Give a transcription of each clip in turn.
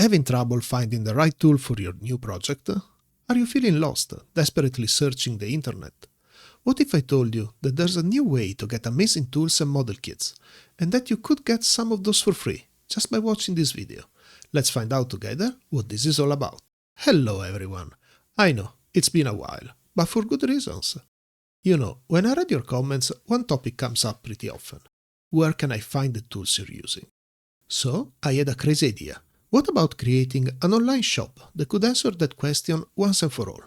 Having trouble finding the right tool for your new project? Are you feeling lost, desperately searching the internet? What if I told you that there's a new way to get amazing tools and model kits, and that you could get some of those for free, just by watching this video? Let's find out together what this is all about. Hello everyone! I know, it's been a while, but for good reasons. You know, when I read your comments, one topic comes up pretty often. Where can I find the tools you're using? So, I had a crazy idea. What about creating an online shop that could answer that question once and for all?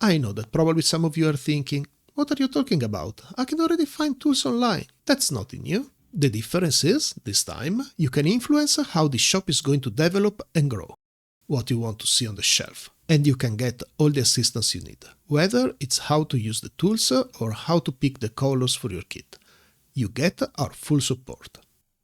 I know that probably some of you are thinking, what are you talking about? I can already find tools online. That's nothing new. The difference is, this time, you can influence how the shop is going to develop and grow, what you want to see on the shelf, and you can get all the assistance you need, whether it's how to use the tools or how to pick the colors for your kit. You get our full support.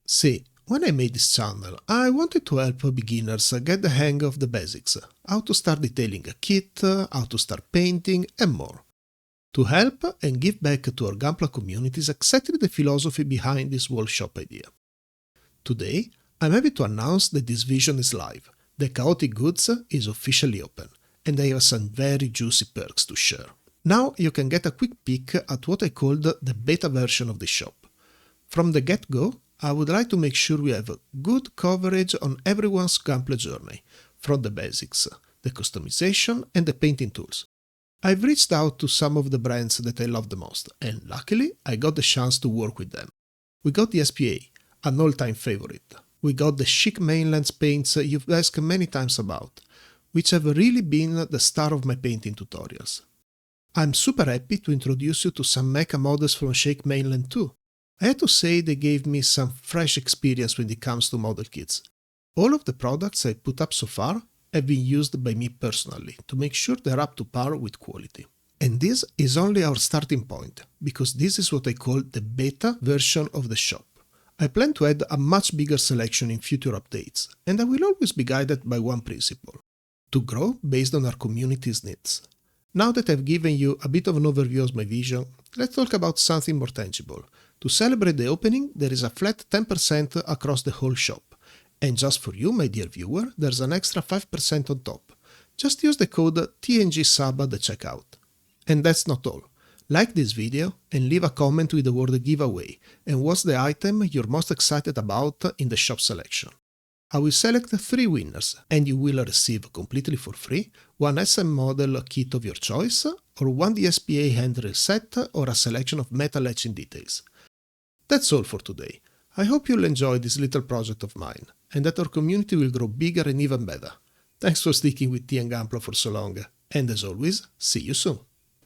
See, when I made this channel, I wanted to help beginners get the hang of the basics, how to start detailing a kit, how to start painting, and more. To help and give back to our Gunpla community is exactly the philosophy behind this wall shop idea. Today, I'm happy to announce that this vision is live. The Chaotic Goods is officially open, and I have some very juicy perks to share. Now you can get a quick peek at what I called the beta version of the shop. From the get-go, I would like to make sure we have good coverage on everyone's Gunpla journey, from the basics, the customization and the painting tools. I've reached out to some of the brands that I love the most, and luckily I got the chance to work with them. We got the SPA, an all-time favorite. We got the chic mainland paints you've asked many times about, which have really been the star of my painting tutorials. I'm super happy to introduce you to some mecha models from chic mainland too. I had to say they gave me some fresh experience when it comes to model kits. All of the products I put up so far have been used by me personally to make sure they're up to par with quality. And this is only our starting point, because this is what I call the beta version of the shop. I plan to add a much bigger selection in future updates, and I will always be guided by one principle: to grow based on our community's needs. Now that I've given you a bit of an overview of my vision, let's talk about something more tangible. To celebrate the opening, there is a flat 10% across the whole shop. And just for you, my dear viewer, there's an extra 5% on top. Just use the code TNGSUB at the checkout. And that's not all. Like this video and leave a comment with the word giveaway and what's the item you're most excited about in the shop selection. I will select 3 winners, and you will receive completely for free one SM model kit of your choice, or one DSPA handrail set, or a selection of metal etching details. That's all for today. I hope you'll enjoy this little project of mine, and that our community will grow bigger and even better. Thanks for sticking with T and Gunpla for so long, and as always, see you soon.